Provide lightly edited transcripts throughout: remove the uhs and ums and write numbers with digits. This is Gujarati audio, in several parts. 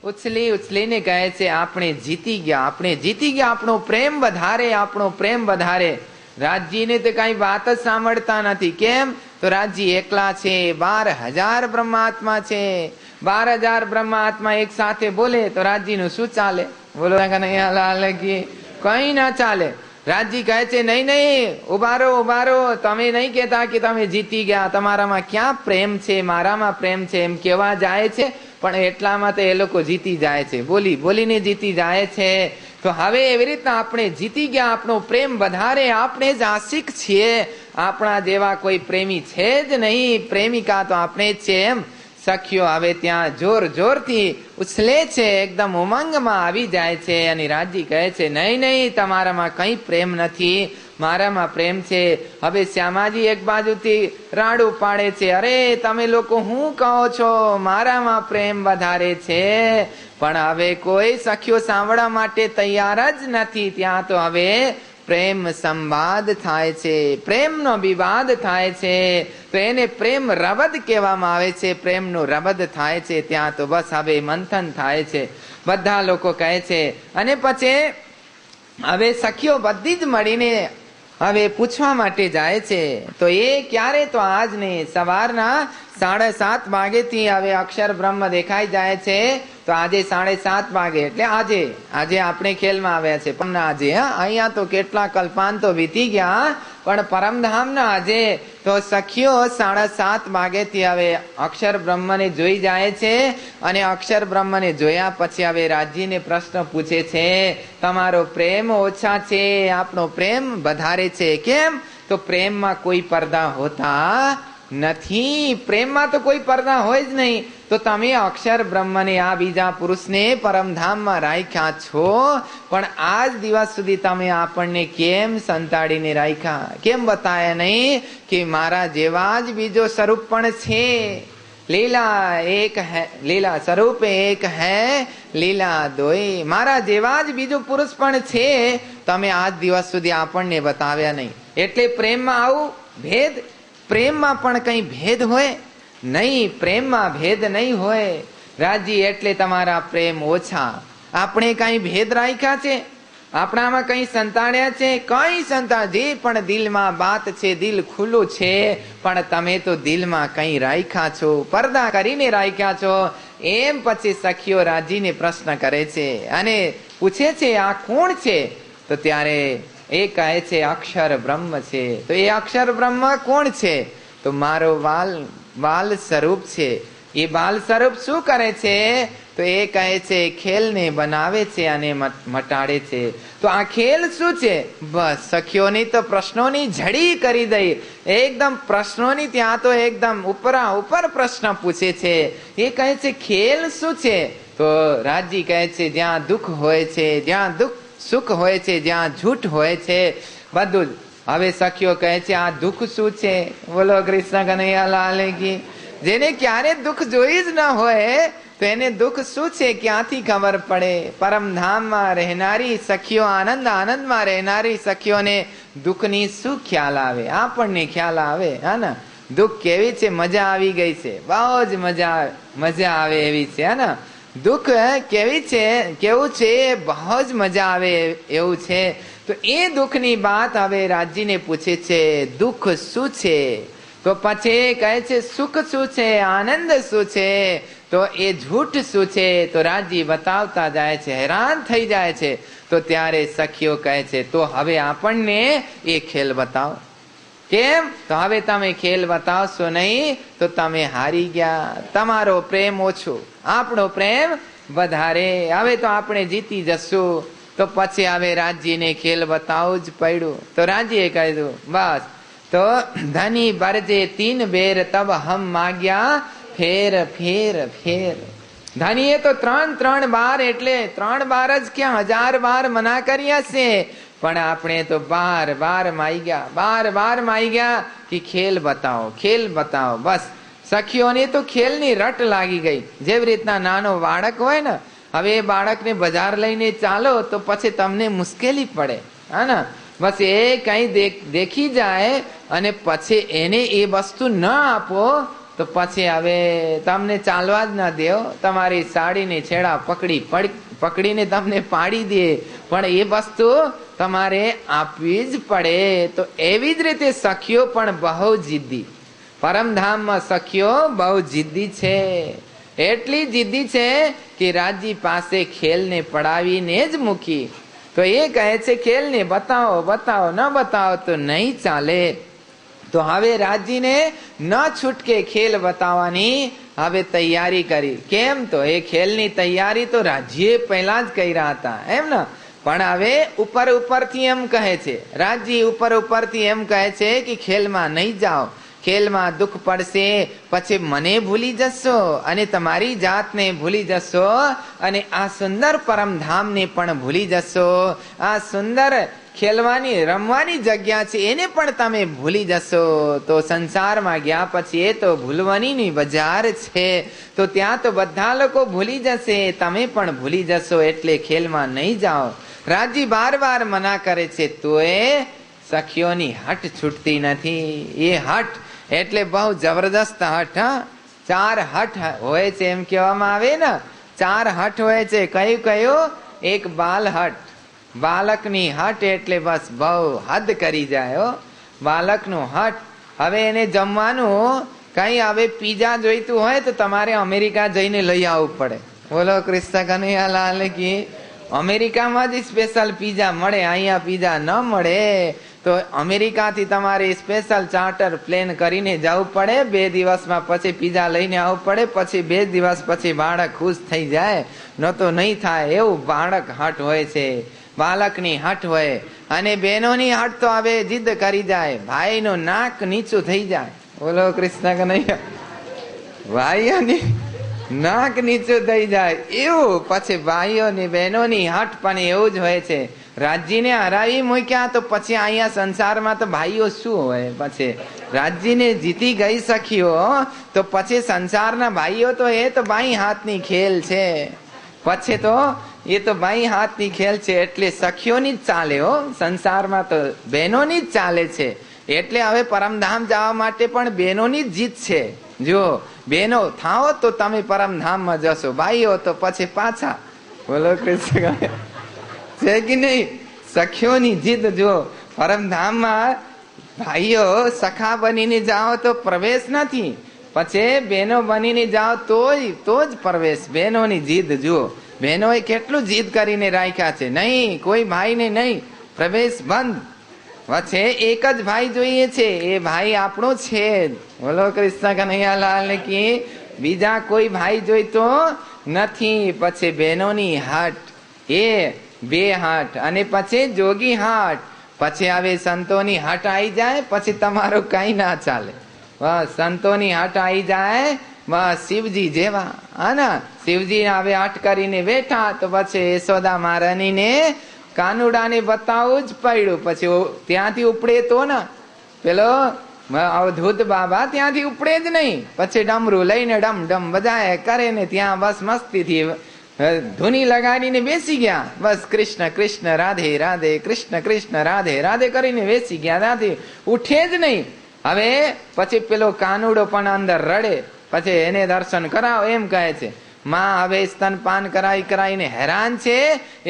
ઉછલી ઉછલીને કહે છે આપણે જીતી ગયા, આપણે જીતી ગયા, આપણો પ્રેમ વધારે, આપણો પ્રેમ વધારે. રાજજીને તો કઈ વાત જ સાંભળતા નથી. કેમ? તો રાજજી એકલા છે, 12,000 બ્રહ્માત્મા છે. 12,000 બ્રહ્માત્મા એક સાથે બોલે તો રાજજીનું શું ચાલે? બોલો કનૈયાલાલ કી કઈ ના ચાલે. રાજજી કહે છે નહીં નહીં, ઉભારો ઉભારો, તમે નહીં કહેતા કે તમે જીતી ગયા, તમારામાં ક્યાં પ્રેમ છે, મારામાં પ્રેમ છે એમ કેવા જાય છે, પણ એટલામાં તો એ લોકો જીતી જાય છે, બોલી બોલીને જીતી જાય છે. તો હવે એવી રીતના આપણે જીતી ગયા, આપણો પ્રેમ વધારે, આપણે જ આશિક છીએ, આપણા જેવા કોઈ પ્રેમી છે જ નહીં, પ્રેમિકા તો આપણે જ છે. એમ સખીઓ હવે ત્યાં જોર જોરથી ઉછલે છે, એકદમ ઉમંગમાં આવી જાય છે. અને રાજજી કહે છે નહીં નહીં, તમારામાં કઈ પ્રેમ નથી, મારામાં પ્રેમ છે. હવે શ્યામાજી એક બાજુથી રાડું પાડે છે, અરે તમે લોકો શું કહો છો, મારામાં પ્રેમ વધારે છે. પણ હવે કોઈ સખીઓ સાંભળવા માટે તૈયાર જ નથી. ત્યાં તો હવે પ્રેમ સંવાદ થાય છે, પ્રેમનો વિવાદ થાય છે. તો એને પ્રેમ રબદ કહેવામાં આવે છે, પ્રેમનો રબદ થાય છે. ત્યાં તો બસ હવે મંથન થાય છે, બધા લોકો કહે છે. અને પછી હવે સખીઓ બધી જ મળીને હવે પૂછવા માટે જાય છે. તો એ ક્યારે? તો આજ ને સવારના 7:30 વાગેથી હવે અક્ષર બ્રહ્મ દેખાઈ જાય છે. તો આજે 7:30 વાગે એટલે આજે આપણે ખેલમાં આવ્યા છે. પણ આજે અહીંયા તો કેટલા કલ્પાંતો વીતી ગયા, પણ પરમધામના આજે તો સખીઓ 7:30 વાગેથી હવે અક્ષર બ્રહ્મને જોઈ જાય છે. અને અક્ષર બ્રહ્મને જોયા પછી હવે રાજજીને પ્રશ્ન પૂછે છે, તમારો પ્રેમ ઓછા છે, આપણો પ્રેમ વધારે છે. કેમ? તો પ્રેમમાં કોઈ પડદા હોતા નથી, પ્રેમમાં તો કોઈ પડદા હોય જ નહીં. તો તમે અક્ષર બ્રહ્મને આ બીજા પુરુષને પરમધામમાં રાખ્યા છો, પણ આજ દિવસ સુધી તમે આપણને કેમ સંતાડીને રાખ્યા, કેમ બતાયા નહીં કે મારા જેવા જ બીજો સ્વરૂપ પણ છે. લીલા એક હૈ, લીલા સ્વરૂપ એક હૈ, લીલા દોય, મારા જેવા જ બીજો પુરુષ પણ છે, તમે આજ દિવસ સુધી આપણને બતાવ્યા નહીં. એટલે પ્રેમમાં આવું ભેદ, પ્રેમમાં પણ કઈ ભેદ હોય નહીં, પ્રેમમાં ભેદ નહીં હોય. રાજજી એટલે તમારા પ્રેમ ઓછા, આપણે કઈ ભેદ રાખ્યા છે, આપણામાં કઈ સંતાડ્યા છે? કઈ સંતાડ, જે પણ દિલમાં બાત છે, દિલ ખુલ્લું છે, પણ તમે તો દિલમાં કઈ રાખ્યા છો, પડદા કરીને રાખ્યા છો. એમ પછી સખીઓ રાજજીને પ્રશ્ન કરે છે અને પૂછે છે આ કોણ છે? તો ત્યારે એ કહે છે અક્ષર બ્રહ્મ છે. તો એ અક્ષર બ્રહ્મ કોણ છે? તો મારો બાલ સ્વરૂપ છે. એ બાલ સ્વરૂપ શું કરે છે? તો એ કહે છે ખેલને બનાવે છે અને મટાડે છે. તો આ ખેલ શું છે? બસ સખીઓની તો પ્રશ્નોની ઝડી કરી દઈ, એકદમ પ્રશ્નોની ત્યાં તો એકદમ ઉપરા ઉપર પ્રશ્ન પૂછે છે. એ કહે છે ખેલ શું છે? તો રાજજી કહે છે જ્યાં દુઃખ હોય છે, જ્યાં સુખ હોય છે, જ્યાં જૂઠ હોય છે, બધું જ. હવે સખીઓ કહે છે આ દુઃખ શું છે? બોલો કૃષ્ણ કનૈયાલાલ કી. જેને ક્યારે દુઃખ જોઈ જ ન હોય તો એને દુઃખ શું છે ક્યાંથી ખબર પડે? પરમધામમાં રહેનારી સખીઓ, આનંદમાં રહેનારી સખીઓને દુઃખની શું ખ્યાલ આવે? આપણને ખ્યાલ આવે હા ને, દુઃખ કેવી છે, મજા આવી ગઈ છે, બહુ જ મજા આવે એવી છે હા ને. દુઃખ કેવી છે, કેવું છે, બહુ જ મજા આવે એવું છે. તો એ દુઃખની વાત હવે રાજજીને પૂછે છે, દુઃખ શું છે? તો પછી કહે છે સુખ શું છે, આનંદ શું છે, તો એ જૂઠ શું છે? તો રાજજી બતાવતા જાય છે, હેરાન થઈ જાય છે. તો ત્યારે સખીઓ કહે છે તો હવે આપણને એ ખેલ બતાવો. કેમ? તો હવે તમે ખેલ બતાવશો નહીં તો તમે હારી ગયા, તમારો પ્રેમ ઓછો, આપણો પ્રેમ વધારે, હવે તો આપણે જીતી જશું. તો પછી હવે રાજજીને ખેલ બતાવવું જ પડ્યું. તો રાજજીએ કહ્યું બસ તો ધની બરજે 3 બેર તબ હમ માગ્યા ફેર ફેર ફેર. ધનીએ તો 3 બાર, એટલે 3 બાર જ ક્યાં 1000 બાર મના કર્યા છે, પણ આપણે તો 12 બાર માઈ ગયા કે ખેલ બતાવો, ખેલ બતાવો. બસ સખીઓને તો ખેલની રટ લાગી ગઈ. જેવી રીતના નાનો બાળક હોય ને, હવે એ બાળકને બજાર લઈને ચાલો તો પછી તમને મુશ્કેલી પડે હા ને. બસ એ કઈ દેખી જાય અને પછી એને એ વસ્તુ ન આપો તો પછી હવે તમને ચાલવા જ ન દે, તમારી સાડીની છેડા પકડીને તમને પાડી દે, પણ એ વસ્તુ તમારે આપવી જ પડે. તો એવી જ રીતે સખીઓ પણ બહુ જિદ્દી, પરમધામમાં સખીઓ બહુ જિદ્દી છે. એટલી જિદ્દી છે કે રાજી પાસે ખેલને પડાવીને જ મૂકી. તો એ કહે છે ખેલને બતાવો બતાવો, ન બતાવો તો નહીં ચાલે. તો હવે રાજીને ન છૂટકે ખેલ બતાવવાની હવે તૈયારી કરી. કેમ? તો એ ખેલની તૈયારી તો રાજીએ પહેલા જ કર્યા હતા એમ ને, પણ હવે ઉપરથી એમ કહે છે, રાજી ઉપરથી એમ કહે છે કે ખેલમાં નહીં જાઓ, ખેલમાં દુઃખ પડશે, પછી મને ભૂલી જશો અને તમારી જાતને ભૂલી જશો અને આ સુંદર પરમધામને પણ ભૂલી જશો. આ સુંદર ખેલવાની રમવાની જગ્યા છે એને પણ તમે ભૂલી જશો. તો સંસારમાં ગયા પછી એ તો ભૂલવાની બજાર છે, તો ત્યાં તો બધા લોકો ભૂલી જશે, તમે પણ ભૂલી જશો, એટલે ખેલમાં નહીં જાઓ. રાજી બાર મના કરે છે, તો એ સખીઓની હટ છૂટતી નથી. એ હટ એટલે બહુ જબરદસ્ત હટ. હા, 4 હટ હોય છે એમ કહેવામાં આવે ને, 4 હટ હોય છે. કયું કયું? એક બાલ હટ, બાલકની હટ એટલે બસ બહુ હદ કરી જાય. બાલકનું હટ, હવે એને જમવાનું કઈ હવે પીઝા જોઈતું હોય તો તમારે અમેરિકા જઈને લઈ આવવું પડે. બોલો કૃષ્ણ કનૈયાલાલ કી. અમેરિકામાં જ સ્પેશિયલ પીઝા મળે, અહીંયા પીઝા ન મળે. તો અમેરિકાથી તમારે સ્પેશિયલ ચાર્ટર પ્લેન કરીને જવું પડે. 2 દિવસમાં પછી પીઝા લઈને આવવું પડે, પછી 2 દિવસ પછી બાળક ખુશ થઈ જાય, ન તો નહીં થાય. એવું બાળક હટ હોય છે, બાળકની હટ હોય. અને બહેનોની હટ તો હવે જીદ કરી જાય, ભાઈનું નાક નીચું થઈ જાય. બોલો કૃષ્ણ કનૈયા. ભાઈઓની નાક નીચું થઈ જાય એવું. પછી ભાઈઓની બહેનોની હટ પણ એવું જ હોય છે. રાજીને હરાવી મૂક્યા તો પછી અહીંયા સંસારમાં તો ભાઈઓ શું હોય. પછી રાજીને જીતી ગઈ સખીઓ તો પછી સંસારના ભાઈઓ તો એ તો બાઈ હાથની ખેલ છે. પછી તો એ તો બાઈ હાથની ખેલ છે, એટલે સખીઓની જ ચાલે. સંસારમાં તો બહેનોની જ ચાલે છે. એટલે હવે પરમધામ જવા માટે પણ બહેનોની જ જીત છે. જો બહેનો થાઓ તો તમે પરમધામમાં જશો, ભાઈઓ તો પછી પાછા. બોલો કૃષ્ણ છે કે નહીં? સખીઓની જીદ. જો પરમધામમાં ભાઈઓ સખા બનીને જાઓ તો પ્રવેશ નથી, પછી બહેનો બનીને જાઓ તો જ પ્રવેશ. બહેનોની જીદ જુઓ, બહેનોએ કેટલું જીદ કરીને રાખ્યા છે. નહીં, કોઈ ભાઈને નહીં, પ્રવેશ બંધ. પછી એક જ ભાઈ જોઈએ છે, એ ભાઈ આપણો છે. બોલો કૃષ્ણ કનૈયાલાલ કી. બીજા કોઈ ભાઈ જોઈતો નથી. પછી બહેનોની હાટ, એ 2 હાટ, અને પછી જોગી હાટ. પછી હવે સંતોની હાટ આવી જાય પછી તમારું કઈ ના ચાલે. બસ સંતોની હાટ આવી જાય, બસ શિવજી જેવા. હા, શિવજી હવે હાટ કરીને બેઠા તો પછી યશોદા મહારાણીને કાનુડાને બતાવવું જ પડ્યું. પછી ત્યાંથી ઉપડે તો ને પેલો અવધૂત બાબા ત્યાંથી ઉપડે જ નહીં. પછી ડમરું લઈને ડમ ડમ બજાય કરે ને ત્યાં બસ મસ્તીથી ધૂની લગાડીને બેસી ગયા. બસ કૃષ્ણ કૃષ્ણ રાધે રાધે, કૃષ્ણ કૃષ્ણ રાધે રાધે કરીને બેસી ગયા. ત્યાંથી ઉઠે જ નહીં. હવે પછી પેલો કાનુડો પણ અંદર રડે. પછી એને દર્શન કરાવો એમ કહે છે. માં હવે સ્તનપાન કરાવીને હેરાન છે,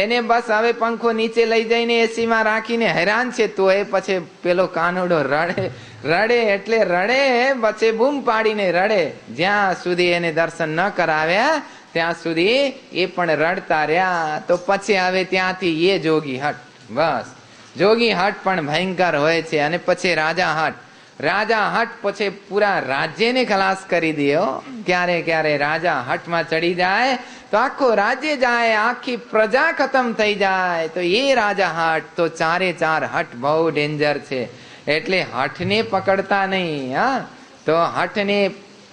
એને બસ હવે પંખો નીચે લઈ જઈને એસીમાં રાખીને હેરાન છે. તો એ પછી પેલો કાનુડો રડે એટલે રડે, પછી બૂમ પાડીને રડે. જ્યાં સુધી એને દર્શન ન કરાવ્યા ત્યાં સુધી એ પણ રડતા રહ્યા. તો પછી હવે ત્યાંથી એ જોગી હટ. બસ જોગી હટ પણ ભયંકર હોય છે. અને પછી રાજા હટ. રાજા હટ પછી પૂરા રાજ્યને ખલાસ કરી દે. ક્યારે ક્યારે રાજા હટમાં ચડી જાય તો આખું રાજ્ય જાય, આખી પ્રજા ખતમ થઈ જાય. તો એ રાજા હટ. તો 4 હટ બહુ ડેન્જર છે. એટલે હઠને પકડતા નહીં. હા, તો હઠને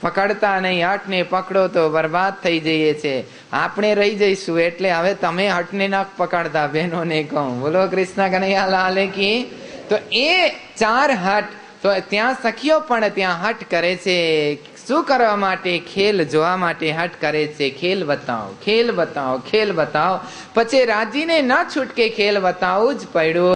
પકડતા નહીં. હઠને પકડો તો બરબાદ થઈ જઈએ છે. આપણે રહી જઈશું. એટલે હવે તમે હઠને ન પકડતા, બહેનોને કહું. બોલો કૃષ્ણ કનૈયાલાલ કી. તો એ 4 હટ. તો ત્યાં સખીઓ પણ ત્યાં હટ કરે છે. શું કરવા માટે? ખેલ જોવા માટે હટ કરે છે. ખેલ બતાવો, ખેલ બતાવો, ખેલ બતાવો. પછી રાજીને ન છૂટકે ખેલ બતાવવું જ પડ્યું.